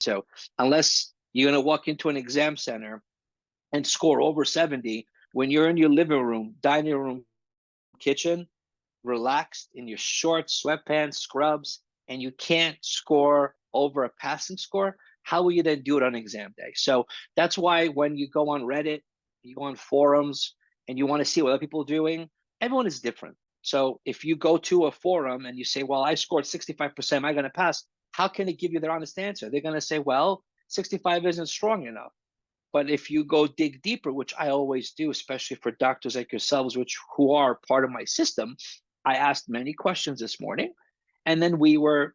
So unless you're going to walk into an exam center and score over 70, when you're in your living room, dining room, kitchen, relaxed in your shorts, sweatpants, scrubs, and you can't score over a passing score, how will you then do it on exam day? So that's why when you go on Reddit, you go on forums, and you want to see what other people are doing, everyone is different. So if you go to a forum and you say, well, I scored 65%, am I going to pass? How can they give you their honest answer? They're going to say, well, 65 isn't strong enough. But if you go dig deeper, which I always do, especially for doctors like yourselves, who are part of my system, I asked many questions this morning, and then we were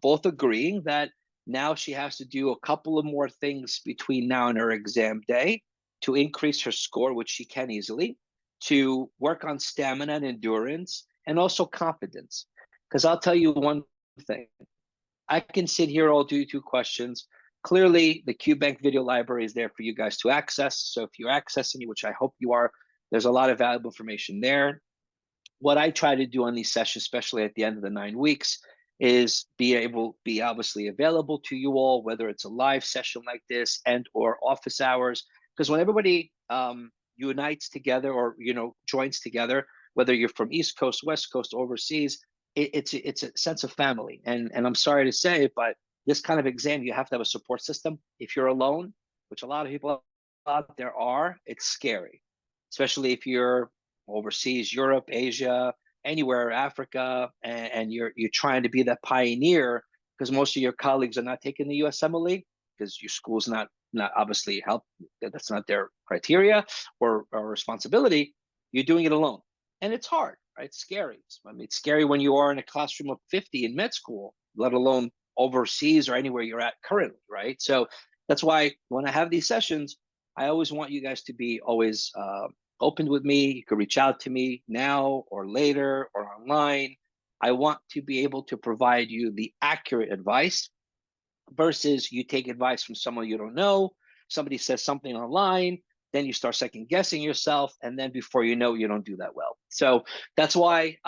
both agreeing that now she has to do a couple of more things between now and her exam day to increase her score, which she can easily, to work on stamina and endurance, and also confidence. Because I'll tell you one thing, I can sit here, I'll do 2 questions. Clearly, the QBank video library is there for you guys to access. So if you're accessing it, which I hope you are, there's a lot of valuable information there. What I try to do on these sessions, especially at the end of the 9 weeks, is be obviously available to you all, whether it's a live session like this and or office hours. Because when everybody unites together or joins together, whether you're from East Coast, West Coast, overseas, it's a sense of family. And I'm sorry to say, but this kind of exam, you have to have a support system. If you're alone, which a lot of people out there are, it's scary, especially if you're overseas, Europe, Asia, anywhere, Africa, and you're trying to be that pioneer, because most of your colleagues are not taking the USMLE because your school's not obviously help. That's not their criteria or responsibility. You're doing it alone, and it's hard, right? It's scary. I mean, it's scary when you are in a classroom of 50 in med school, let alone overseas or anywhere you're at currently, right? So that's why when I have these sessions, I always want you guys to be always open with me. You can reach out to me now or later or online. I want to be able to provide you the accurate advice versus you take advice from someone you don't know. Somebody says something online, then you start second guessing yourself, and then before you know, you don't do that well. So that's why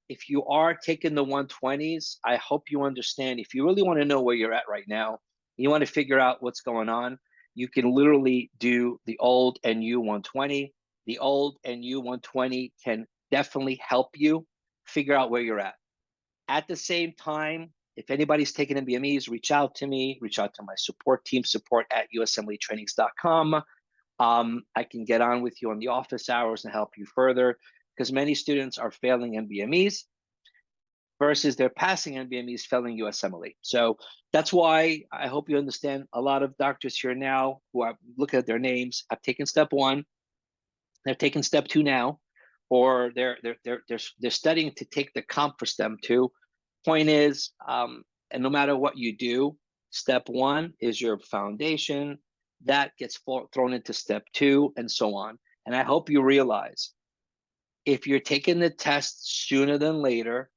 if you are taking the 120s, I hope you understand, if you really want to know where you're at right now, you want to figure out what's going on, you can literally do the old and new 120. The old and new 120 can definitely help you figure out where you're at. At the same time, if anybody's taking NBMEs, reach out to me, reach out to my support team, support@usmletrainings.com. I can get on with you on the office hours and help you further, because many students are failing NBMEs versus they're passing NBMEs, failing USMLE. So that's why I hope you understand a lot of doctors here now who are looking at their names have taken step 1, they're taking step 2 now, or they're studying to take the comp for step 2. Point is, and no matter what you do, step 1 is your foundation. That gets thrown into step 2 and so on. And I hope you realize, if you're taking the test sooner than later,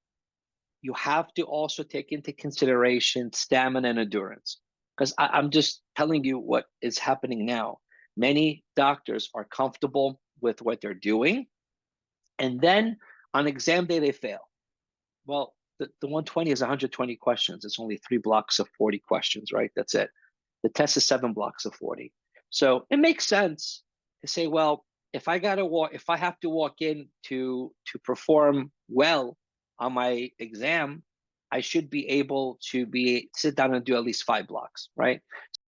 you have to also take into consideration stamina and endurance. Because I'm just telling you what is happening now. Many doctors are comfortable with what they're doing, and then on exam day, they fail. Well, the 120 is 120 questions. It's only 3 blocks of 40 questions, right? That's it. The test is 7 blocks of 40. So it makes sense to say, well, if I have to walk in to perform well on my exam, I should be able to sit down and do at least 5 blocks, right?